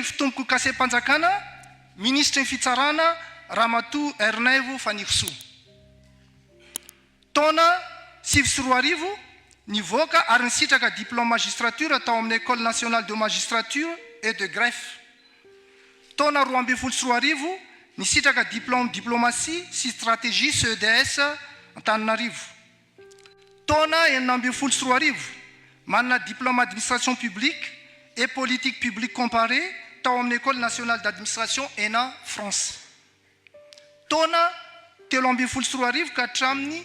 Fitomboko kasem-panjakana, ministra ny fitsarana Ramatoa Ernaivo Fanirisoa. Taona 2024 nivoaka ary nisitraka diplôme magistrature tao amin'ny École nationale de magistrature et de greffe. Taona 2024 nisitraka diplôme diplomatie sy stratégie CEDS Antananarivo. Taona 2024 manana diplôme administration publique et politique publique comparée tao amin'ny École nationale d'administration ENA France. Taona 2024 ka hatramin'ny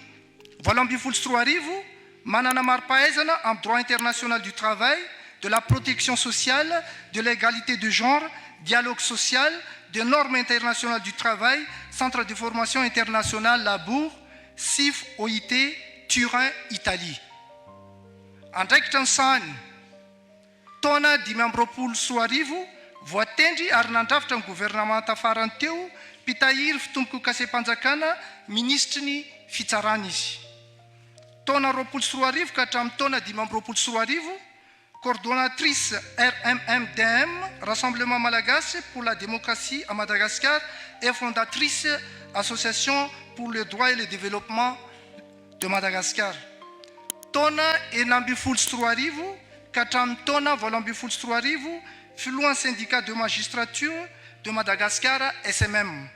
2024 manana mari-pahaizana en droit international du travail, de la protection sociale, de l'égalité de genre, dialogue social, des normes internationales du travail, Centre de formation internationale Labour, CIF OIT, Turin, Italie. Andraikitra ny sahany taona 2024 voatendry ary nandrafitra ny gouvernement tafarany teo mpitahiry fitomboko kasem-panjakana ministry ny fitsarana izy. Taona 2024 ka hatramin'ny taona 2024 coordonnatrice RMMDM, Rassemblement Malagasy pour la démocratie à Madagascar et fondatrice Association pour le droit et le développement de Madagascar. Taona 2024 ka hatramin'ny taona 2024 filohan'ny syndicat de magistrature de Madagascar SMM.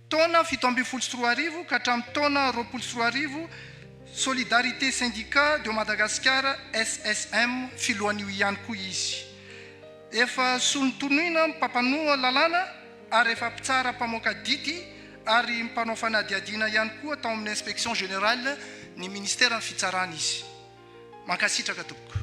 Taona 2024 ka hatramin'ny taona 2024 Solidarité syndicat de Madagascar SSM filohan'io ihany koa izy. Efa solontonoina mpapanoa lalàna ary efa mpitsara mpamoaka dity ary mpanao fanadiadiana ihany koa tao amin'ny inspection générale ny ministère ny fitsarana izy. Mankasitraka tompoko.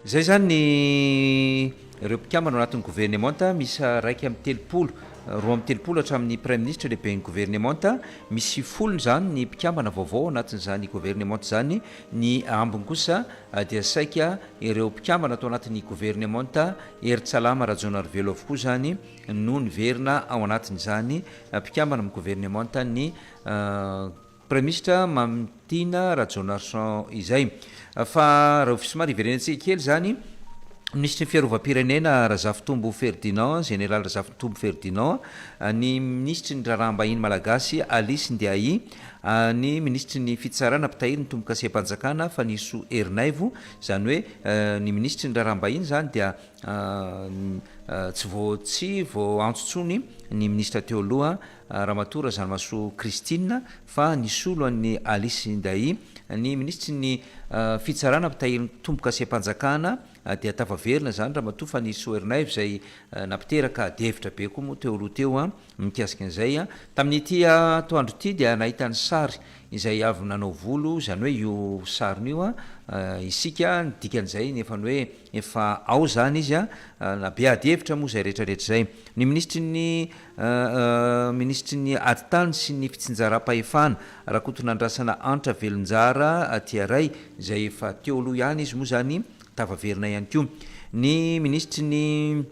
Zay zany ireo mpikambana ao anatin'ny gouvernementa misy raiky amin'ny telopolo, roa amin'ny telopolo hatramin'ny premier ministre lehibe ny gouvernementa, misy folony zany ny mpikambana vaovao anatin'izany gouvernementa zany. Ny ambiny kosa dia saika ireo mpikambana atao anatin'ny gouvernementa Eritsalama Rajaonarivelo avokoa zany no niverina ao anatin'izany mpikambana amin'ny gouvernementa ny premier ministre Mamitina Rajaonarison izay. Fa raha somary iverenantsika kely zany ministre ny fiarovam-pirenena Razafitombo Ferdinand, général Razafitombo Ferdinand, ny ministre ny raharaham-bahiny malagasy Alice Ndiaye, ny ministre ny fitsarana mpitahiry ny tombo kasem-panjakana Fanisoa Ernaivo, zany hoe ny ministre ny raharaham-bahiny zany dia tsy vao antsotsony ny ministre teo aloha Ramatoa Razanamaso Christine, fa nisolo an'ny Alice Ndiaye. Ny ministre ny fitsarana mpitahiry ny tombo kasem-panjakana dia tavaverina zany Ramatoa Fanisoa Ernaivo zay nampiteraka devitra be koa moa teo aloha teo mikasika an'izay. Tamin'ity atoandro ity dia nahita ny sary izay avy nanao volo, zany hoe io sarin'io isika ny dikan'izay nefa ny hoe efa ao zany izy na beadevitra moa zay rehetrarehetra zay. Ny ministry ny aditany sy ny fitsinjaram-pahefana Rakotonandrasana Antra Velonjara Tiaray zay efa teo aloha ihany izy moa zany tavaverina ihany koa. Ny ministry ny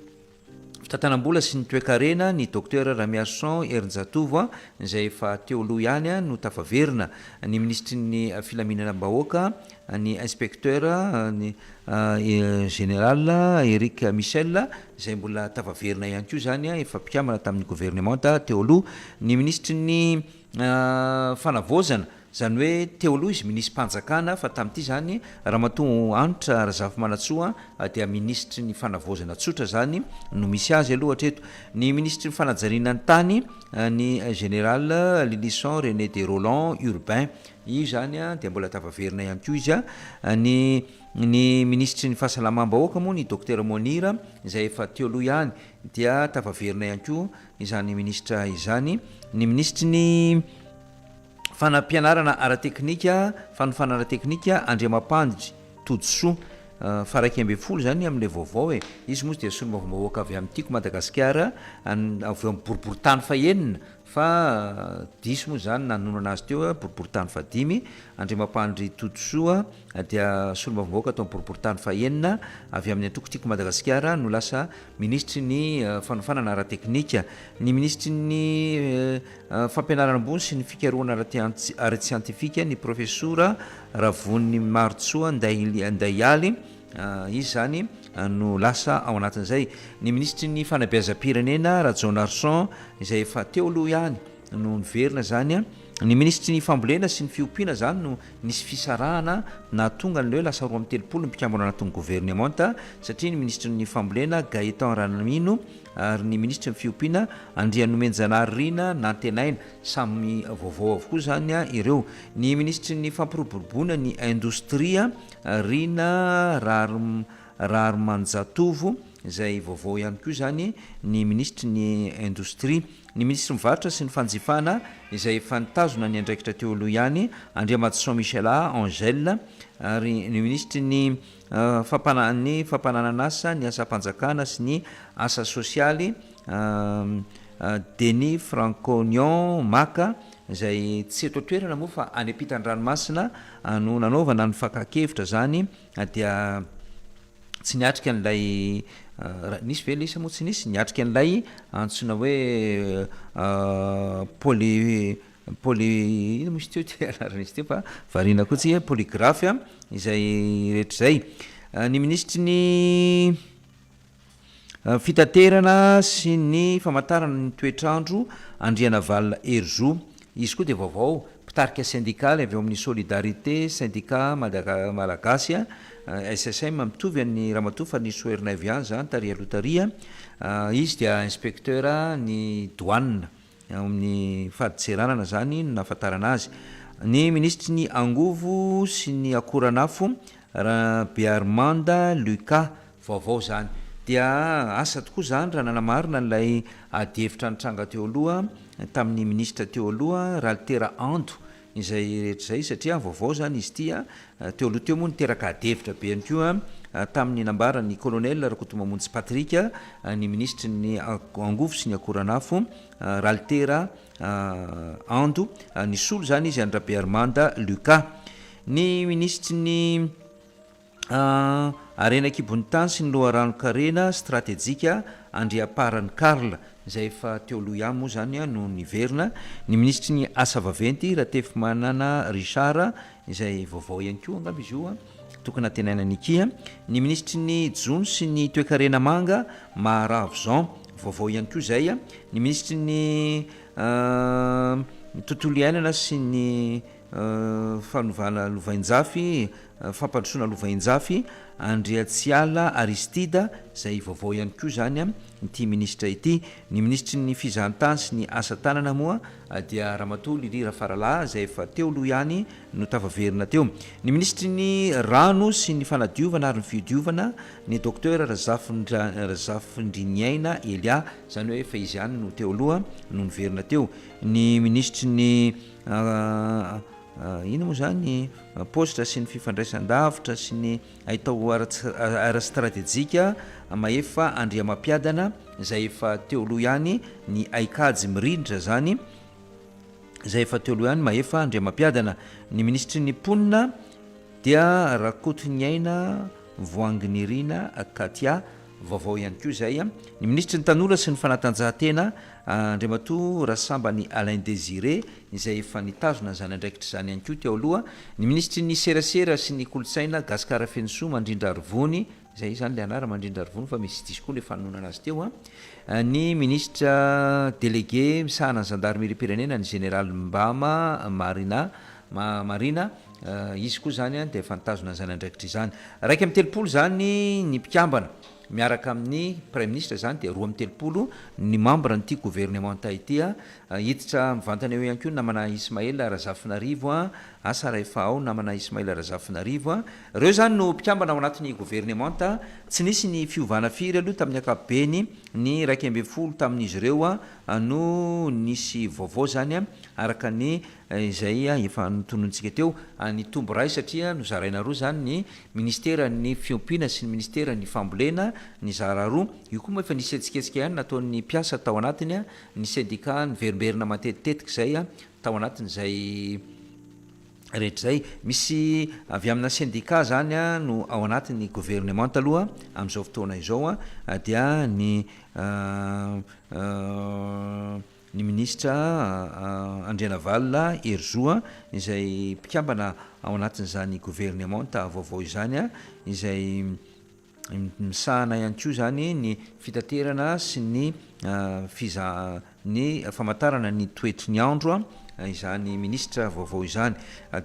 fitantanam-bola sy ny toe-karena ny docteur Ramiason Erinjatovo zay efa teo aloha ihany no tavaverina. Ny ministry ny filaminam-bahoaka ny inspecteur ny général Eric Michel zay mbola tavaverina ihany koa zany efa mpikambana tamin'ny gouvernementa teo aloha. Ny ministry ny fanavozana zany hoe teo aloha izy ministre mpanjakana fa tamin'ity zany Ramatoa Anitra Razafimanatsoa dia ministre ny fanavozana tsotra zany no misy azy aloha hatreto. Ny ministre ny fanajariana ny tany ny général Lilisson René de Roland Urbain, io zany dia mbola tavaverina ihany koa izy. Ny ministre ny fahasalamam-bahoaka moa ny docteur Monira izay efa teo aloha ihany dia tavaverina ihany koa izany ministre izany. Ny ministre ny fanampianarana ara-teknika, fanofanana teknika Andriamampandry Todsoa fa raiky amby folo zany amin'ilay vaovao izy moa dia solombavambahoaka avy amin'ny tiako Madagasikara avy amin'ny boriboritany fahenina fa diso moa zany nanono anazy teo boriboritany fadimy. Andriamampandry Todsoa dia solombavambahoaka atao amin'ny boriboritany fahenina avy amin'ny antokotiko Madagasikara no lasa ministry ny fanofanana ara-teknika. Ny ministry ny fampianarana ambony sy ny fikarohana ara-tsiantifika ny professora Ravony Martsoa Ndaialy izy zany no lasa ao anatin'izay. Ny ministry ny fanabeazam-pirenena Rajon Arson izay efa teo aloha ihany no niverina zany ny ministry ny fambolena sy ny fiompiana zany no nisy fisarahana na tonga ny hoe lasa 23 mpikambana anatin'ny gouvernementa satria ny ministry ny fambolena Gaëtan Ranamino ary ny ministry ny fiompiana Andrianomenjanary Rina Nantenaina samy vaovao avokoa zany ireo. Ny ministry ny fampiroboroboana ny indostria Rina Rarmanjatovo izay vaovao ihany koa zany ny ministry ny indostria. Ny ministry mivarotra sy ny fanjifana izay efa nitazona ny andraikitra teo aloha ihany Andriamadson Michela Angèle ary ny ministry ny fampananan'asa ny asa panjakana sy ny asa sosialy Denis Franconion Maka izay tsy eto toerana moa fa any ampitan-dranomasina no nanaovana ny fakakevitra zany dia tsy niatrika an'ilay nisy ve lesa moa tsy nisy niatrika an'ilay antsoina hoe ino misy teo ty anaran'izy teo fa variana koa tsy polygraphe izay rehetra izay. Ny ministry ny fitaterana sy ny famantarana ny toetrandro Andrianavalona Herzo izy koa dia vaovao mpitarika syndikaly avy eo amin'ny solidarité syndicat malagasy SSM mitovy amin'ny ramatoa fa ny Soernavy zany taria aloha taria izy dia inspecteur ny douane amin'ny fadiseranana zany no nahafantarana azy. Ny ministry ny angovo sy ny akoranafo Bearmanda Lucas vaovao zany dia asa tokoa zany raha nanamarina n'ilay adihevitra nitranga teo aloha tamin'ny ministra teo aloha Raltera Ando izay rehetra izay satria vaovao zany izy tia teo aloha teo moa niteraka adihevitra be any koa tamin'ny nambara ny colonel Rakotomamonjy Patrick ny ministry ny angovo sy ny akoranafo Raltera Ando ny solo zany izy Andra Bearmanda Lucas. Ny ministry ny arena kibony tany sy ny loharano karena stratégique Andriaparany Karl izay efa teo aloha ihany moa zany no niverina. Ny ministry ny asa vaventy Ratefimanana Richard izay vaovao ihany koa angamba izy io tokony atenaina nikia. Ny ministry ny jony sy ny toekarena manga Maharav Jean vaovao ihany koa izay. Ny ministry ny tontolo iainana sy ny fanovana lovainjafy fampandrosoana lovainjafy Andriatsiala Aristida izay vaovao ihany koa zany ity ministra ity. Ny ministry ny fizahantany sy ny asa tanana moa dia ramatoa Lili Farala izay efa teo aloha ihany no tavaverina teo. Ny ministry ny rano sy ny fanadiovana ary ny fidiovana ny docteur Razafindriniaina Elia zany hoe efa izy ihany no teo aloha no niverina teo. Ny ministry ny ino moa zany poste sy ny fifandraisan-davitra sy ny ahitao ara stratégique maefa Andriamampiadana izay efa teo aloha ihany ny aikady mirindra zany izay efa teo aloha ihany maefa Andriamampiadana. Ny ministry ny ponina dia Rakotoniaina Voanginirina Katia vaovao ihany koa izay. Ny ministry ny tanora sy ny fanatanjahantena Andriamatoa Rasambany Alain Désiré izay efa nitazona zany andraikitra zany ihany koa teo aloha. Ny ministry ny serasera sy ny kolotsaina Gaskara Fenso Mandrindra Arivony izay zany le anara Mandrindra Arivony fa misy diso koa le fanonana azy teo. Ny ministre délégué misahana ny gendarmerie-pirenena ny général Mbama Marina izy koa zany dia efa nitazona zany andraikitra izany. Raiky amin'ny telopolo zany ny mpikambana miaraka amin'ny premier ministre zany dia 2 ny membre n'ity gouvernementa ity hiditra mivantana eo ihany koa namana Ismaël Razafinarivo asa raha efa ao namana Ismaël Razafinarivo ireo zany no mpikambana ao anatin'ny gouvernementa. Tsy nisy ny fiovana firy aloha tamin'ny ankapobeny ny 12 tamin'izy ireo no nisy vaovao zany araka ny izay efa nitonontsika teo ny tombo ray satria nozaraina roa zany ny ministera ny fiompiana sy ny ministera ny fambolena ny zara roa io koa moa efa nisy etsiketsika ihany nataon'ny mpiasa tao anatiny ny syndicat niverimberina matetitetika izay tao anatin'izay rehetra zay. Misy avy amina syndicat zany no ao anatin'ny gouvernementa aloha amin'izao fotoana izao dia ny ministre Andrianavalona Herzo izay mpikambana ao anatin'izany gouvernementa vaovao izany izay misahana ihany koa zany ny fitaterana sy ny ny famantarana ny toetry ny andro izany ministra vaovao izany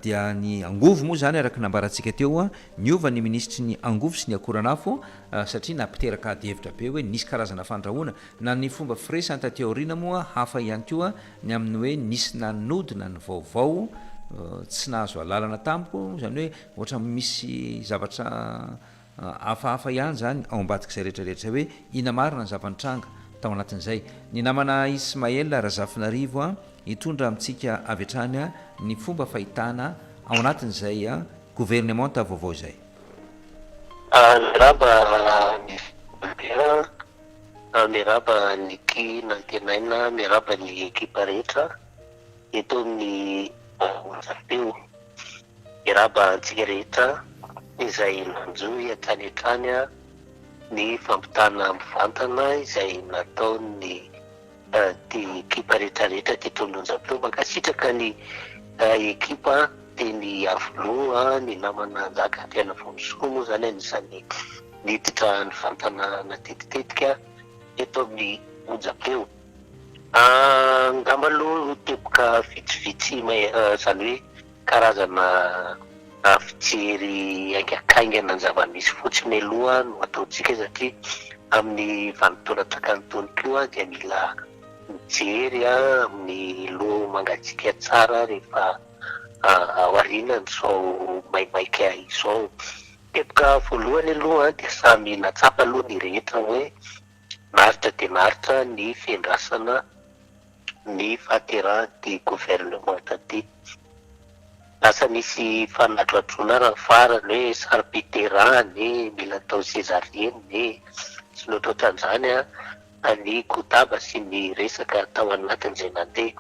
dia ny angovo moa zany araka nambarantsika teo niova ny ministry ny angovo sy ny akoranafo satria nampiteraka ady hevitra be hoe nisy karazana fandrahoana na ny fomba firesany taty aoriana moa hafa ihany koa ny amin'ny hoe nisy nanodina ny vaovao tsy nahazo alalana tamiko zany hoe ohatra misy zavatra hafahafa ihany zany ao ambadika izay rehetrarehetra hoe ina marina ny zavanitranga tao anatin'izay ny namana Ismaël Razafinarivo hitondra amintsika avy hatrany ny fomba fahitana ao anatin'izay gouvernement vaovao izay. Miraba niki nantenaina miraba ny ekipa rehetra eto amin'ny sapeo miraba antsika rehetra izay nanjo hiatany hatrany ny fampitana mivantana izay nataony ty ekipa rehetrarehetra ty tolonjapeo makasitraka ny ekipa teny avoloa ny namana Njaka Tena Fonsoa moa zany anisan'ny niditra ny fantana natetitetika eto amin'ny onjapeo. Ngamba aloha teboka vitsivitsy zany hoe karazana fijery aingakaingana ny zava-misy fotsiny aloha no ataontsika satria amin'ny vanim-taona takanytaony koa dia mila mijery amin'ny loha mangatsika tsara rehefa aorianany sao maimaika izao. Teboka voalohany aloha dia samy natsapa aloha ny rehetra hoe naritra dia naritra ny fiandrasana ny fahaterahan ty gouvernement ty. Lasa nisy fanadroadrona raha farany hoe sarim-piterahany mila atao sezarieny sy ny ohatrohatran'izany ny kodaba sy ny resaka tao anatin'izay nandeha.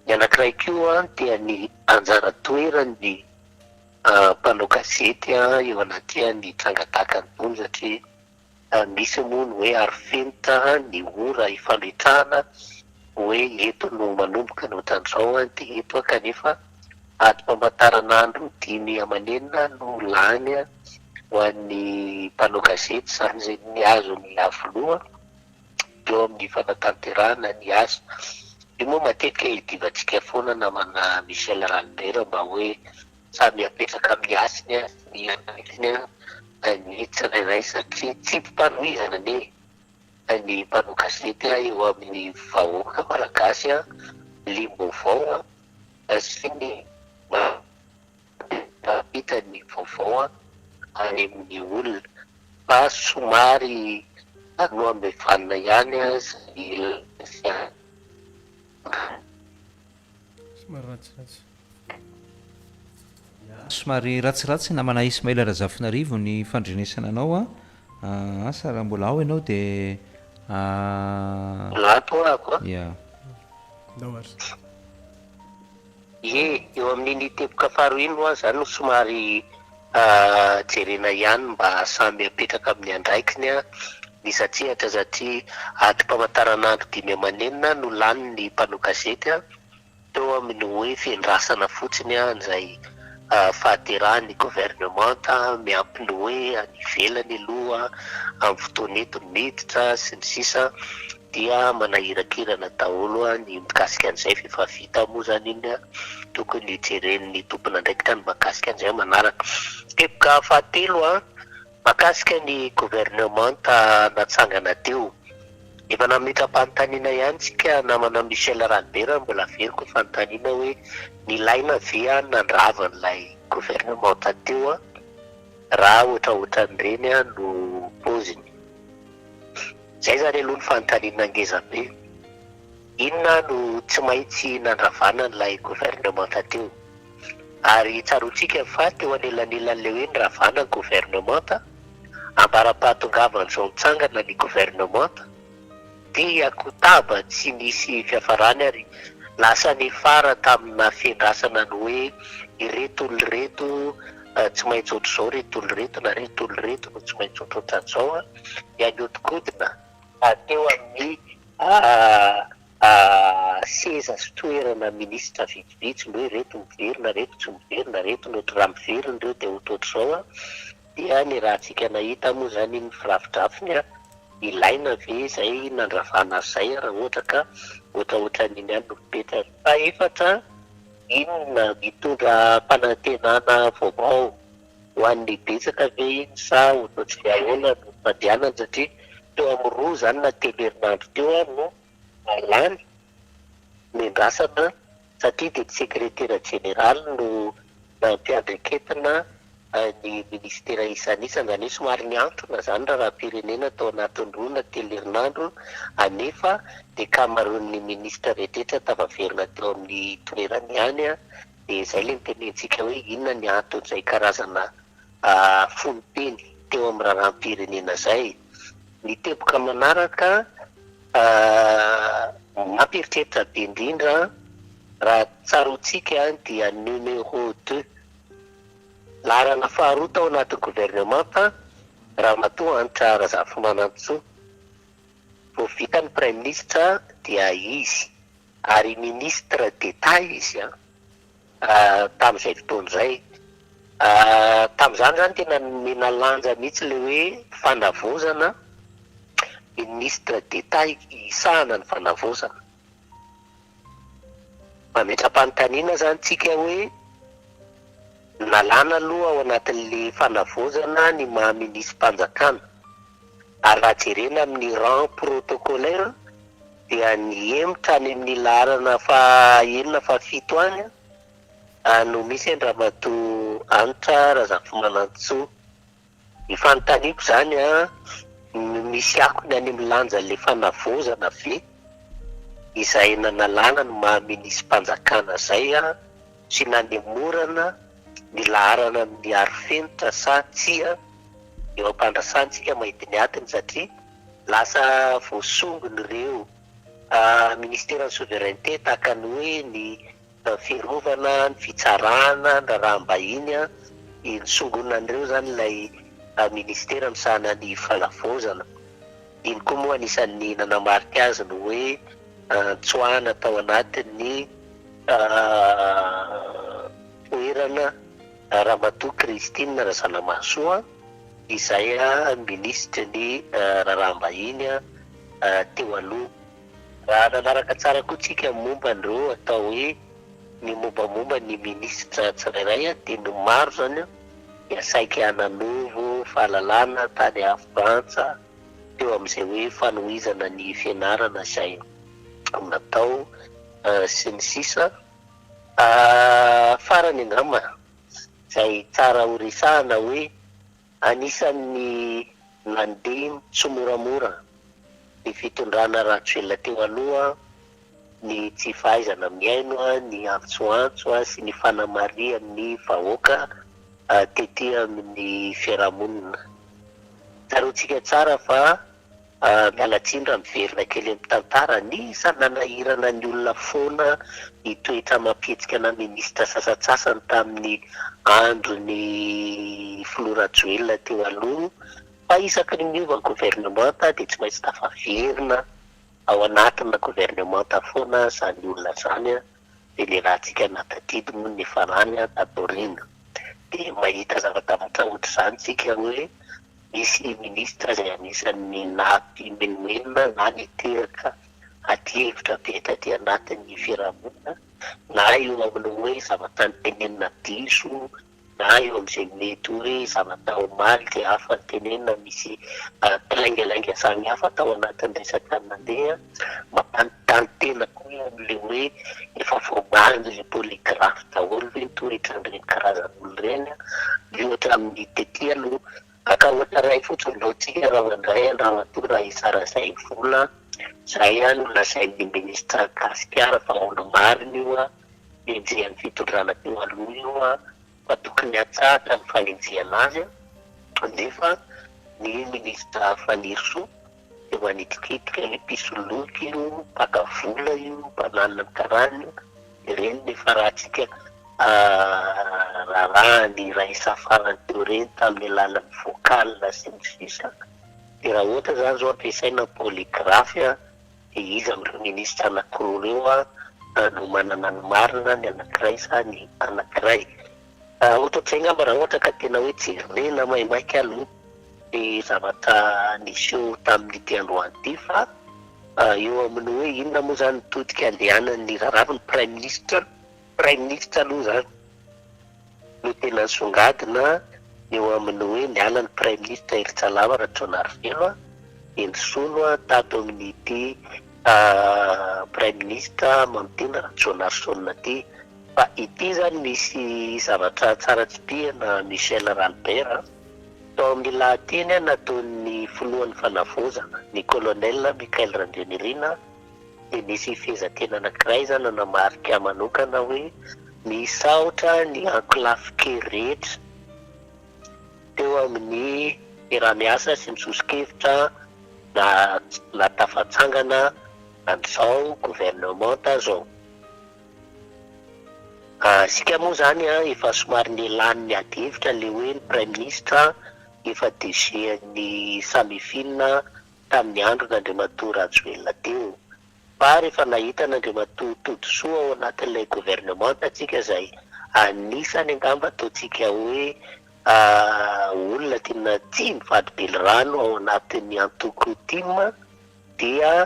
Ny anankiray koa dia ny anjara toerany mpanao gazety eo anaty ny trangadakany satria misy moa ny hoe arifenita ny ora ifandretrahana hoe eto no manomboka ny ohatran'izao dia eto kanefa atom-pamantaranandro 5 amanenina no lany ho an'ny mpanao gazety zany izay ny azo ny avoloa eo amin'ny fanatanterahana ny azo. Io moa matetika hidivantsika foana namana Michel Ralbert mba hoe samy apetraka amin'ny asiny ny anakiny ny tsirairay satria tsy mpanohizana ny mpanao gazety eo amin'ny vahoaka malagasy lim-baovao sy ny mampita ny vaovao any amin'ny olona fa somary no ambevanina ihany somary ratsiratsy namana Ismaël Razafinarivo ny fandrenesana anao asa raha mbola ao ianao dia eo amin'iny teboka faharoa zany no somary jerena ihany mba samy apetraka amin'ny andraikiny ny satriatra satria atom-pamantaranandro 5 amanenina no lany ny mpanao gazety teo amin'ny hoe fiandrasana fotsiny an'izay fahaterahan'ny gouvernement miampy ny hoe any ivelany aloha amin'ny fotoana eto miditra sy ny sisa dia manahirakirana daholo ny mikasika an'izay fefa vita moa zany iny tokony jeren'ny tompona andraikitra ny makasika an'izay manaraka. Teboka fahatelo makasika ny gouvernement natsangana teo efa namitram-panontaniana ihany tsika namana Michel Ralbert mbola veriko fanontaniana hoe nilaina ve nandravan'ilay gouvernement teo raha ohatraohatran'ireny no poziny. Zay zany aloha ny fanontaniana ngeza be inona no tsy maintsy nandravana n'ilay gouvernement teo ary tsarotsika fa teo anelanelan'ilay hoe nravana ny gouvernement ambara-pahatongavana izao mitsangana ny gouvernement dia kotaba tsy nisy fiafarany ary lasa nifara tamina fiandrasana ny hoe ireto olonreto tsy maintsy ohatr'izao reto olonreto na reto olonreto no tsy maintsy ohatrohatran'izao ianodikodina teo amin'ny seza sy toerana ministra vitsivitsy hoe reto miverina reto tsy miverina reto no ohatry raha miverina ireo dia ohatrohatr'izao dia ny raha antsika nahita moa zany ny firafidrafiny a ilaina ve zay nandravana zay raha ohatra ka ohatraohatran'iny any no mipetraka. Faefatra, inona mitondra fanantenana vaovao ho an'ny betsaka ve iny sa ohatsy ahoana no fandehanany, satria teo amin'ny roa zany na telo herinandro teo a no alany mendrasana satria dia sekretera generaly no nampiandreketina ny ministera isan'isany, zany hoe somary niantrona zany raha-pirenena tao anatin'ny roa na telo herinandro, anefa dia kamaron'ny ministra rehetraretra tavaverina teo amin'ny toerany ihany a. Dia zay le mitenentsika hoe inona ny anton'izay karazana fonoteny teo amin'ny raharaham-pirenena zay. Ny teboka manaraka mampieritreritra be indrindra raha tsarotsika dia numéro 2 laharana faharoa tao anatin'ny gouvernemanta Ramatoa Anitra Razafimanantsoa. Vao vita ny prime ministre dia izy, ary ministre d'État izy tamin'izay fotoana izay. Tamin'izany zany tena nomena lanja mihitsy le hoe fanavozana, ministre d'État isahana ny fanavozana. Mametra-panontaniana zany tsika hoe nalana aloha ao anatin'le fanavozana ny maha-ministre-mpanjakana, ary raha jerena amin'ny rang protocolaire dia niemotra any amin'ny laharana fahaenina fahafito any no misy Ramatoa Anitra Razafimanantsoa. Ny fanontaniako zany misy akony any amin'ny lanja le fanavozana ve izay nanalana ny maha-ministre-mpanjakana zay sy nanemorana ny laharana amin'ny arifenitra sa tsia eo am-pandrasantsika mahita ny atiny, satria lasa voasongony ireo ministeran'ny souveraineté tahaka ny hoe ny fiarovana, ny fitsarana, ny raham-bahiny nisongonan'ireo zany ilay ministera misahana ny fanavozana. Iny koa moa anisan'ny nanamarika azy no hoe tsoahana tao anatin'ny toerana Ramatoa Christine Razanamasoa izay ministra ny raham-bahiny teo aloha. Raha nanaraka tsara koa tsika momba an'ireo atao hoe ny mombamomba ny ministra tsirairay dia no maro zany iasaika hananovo fahalalana tany Frantsa teo amin'izay hoe fanohizana ny fianarana izay natao sy ny sisa. Farany angamba izay tsara horesahana hoe anisan'ny nandeha tsy moramora ny fitondrana ratsoela teo aloha, ny tsy fahaizana miaino ny antsoantso sy ny fanamarian'ny vahoaka tetỳ amin'ny fiarahamonina. Tsaroantsika tsara fa mialatsindra miverina kely amin'ny tantara nisy nanahirana ny olona foana hitoetra mampihetsika na ministra sasatsasany tamin'ny andro ny Florajoelina teo aloha, fa isaky ny miova gouvernemanta dia tsy maintsy tafaverina ao anatina gouvernemanta foana zany olona zany dia le rahantsika natadidy moa ny farany tatorina. Dia mahita zavatra ohatr'izany tsika hoe misy ministra izay anisan'ny nampimenimena na niteraka aty hevitra be taty anatin'ny fiarahamonina, na eo amin'ny hoe zavatra nytenenina diso, na eo amin'izay mety hoe zavatra omaly dia hafa nytenenina misy talangelanga samy hafa tao anatin'ny resaka mandeha. Mampanontany tena koa amin'le hoe efa voamarina le polygraphe daholo hoe toetrandreny karazan'olo ireny le ohatra amin'ny tetỳ aloha. Aka ohatra ray fotsiny laotsika raha mandray Ramatoa Raisara Zaivola zay no lazain'ny ministra Gasikara fa olo marina io enjehan'ny fitondrana teo aloha io fa tokony hatsahatra ny fanenjehana azy, nefa ny ministra Fanirisoa eo anitikitika hoe pisoloky io, mpakavola io, mpanalina ny karany ireny nefa rahantsika rahany raisa farany teo reny tamin'ny alalan'ny vocal sy ny sisa. Dia raha ohatra zany zao ampiasaina polygraphe dia izy amin'ireo ministra anankiroa ireo no manana ny marina ny anankiray sa ny anankiray. ohatr'izay ngamba raha ohatra ka tena hoe jerena maimaika aloha ny zavatra niseho tamin'ity androany ity fa eo amin'ny hoe inona moa zany todika andehanan'ny rahavy ny prime ministre aloha zany no tena songadina eo amin'ny hoe niala ny prime ministre Eritsalava Rajaonarivelo Ensolo tato amin'ity prime ministre Mamtena Rajaonarivelo ty. Fa ity zany misy zavatra tsara tsy pihana Michel Ralbert tao amin'ny lahateny nataon'ny filohan'ny fanavozana ny colonel Michael Randrianirina dia nisy fehezantena anankiray zany nanamarika manokana hoe misaotra ny ankolafika rehetra teo amin'ny era-miasa sy misosokevitra na tafatsangana an'izao gouvernementa zao. Sika moa zany efa somary nialany niady hevitra le hoe ny prime ministre efa desehan'ny samifina tamin'ny andro n'Andriamatoa Rajoelina teo. Fa rehefa nahita n'Andriamatoa todosoa ao anatin'ilay gouvernementa atsika zay anisany angamba ataontsika hoe olona tena tia mivady belirano ao anatin'ny antoko tim dia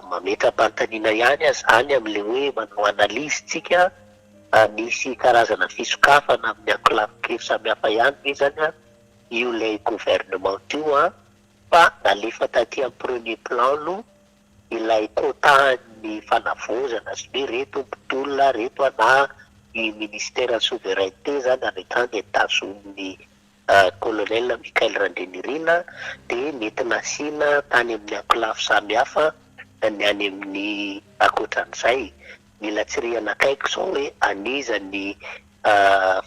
mametra-panontaniana ihany zany amin'le hoe manao analizy tsika misy karazana fisokafana amin'ny ankolavin-kevitra samihafa ihany ve zany io lay gouvernement io fa nalefa taty amin'ny premier plan aloha ilay kotahan'ny fanavozana sy hoe reto mpitolona reto ana ny ministère souveraineté zany aretany tazon'ny colonel Michael Randrianirina dia mety nasiana tany amin'ny ankolafy samihafa ny any amin'ny akoatran'izay. Mila tsirihana akaiky zao hoe anizany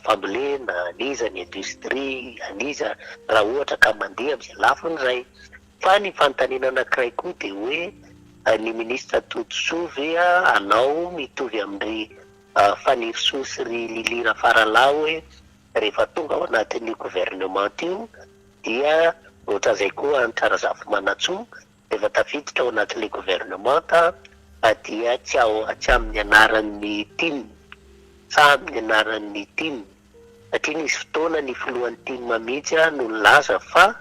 fambolena, anizany industrie, aniza raha ohatra ka mandeha amin'izay lafiny zay. Fa ny fanontaniana anankiray koa dia hoe ny ministre Todosoa ve anao mitovy amin'ny fanirisoa sy ry Lili Rafaralahy hoe rehefa tonga ao anatin'ny gouvernement io dia ohatran'izay koa antsara zafy manatsoa rehefa tafiditra ao anatin'ilay gouvernementa dia tsy amin'ny anaran'ny tim sa amin'ny anaran'ny tim satria nisy fotoana ny filohan'ny tim mihitsy no nilaza fa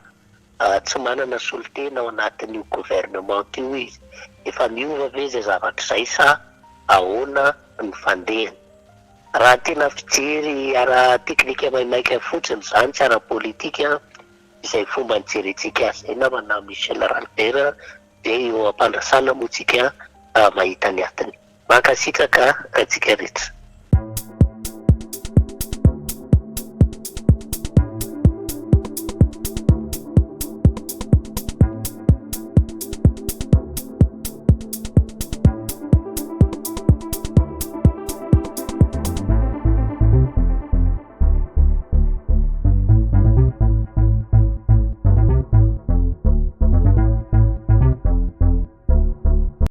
tsy manana solitena ao anatin'io gouvernement io izy. Efa miova ve izay zavatra izay sa ahoana ny fandehany? Raha tena fijery ara-teknika maimaika fotsiny zany tsy ara-politika izay fomba nijerentsika azy zay namana Michel Ralbert dia eo am-pandrasana moa tsika mahita ny atiny. Mankasitraka antsika rehetra.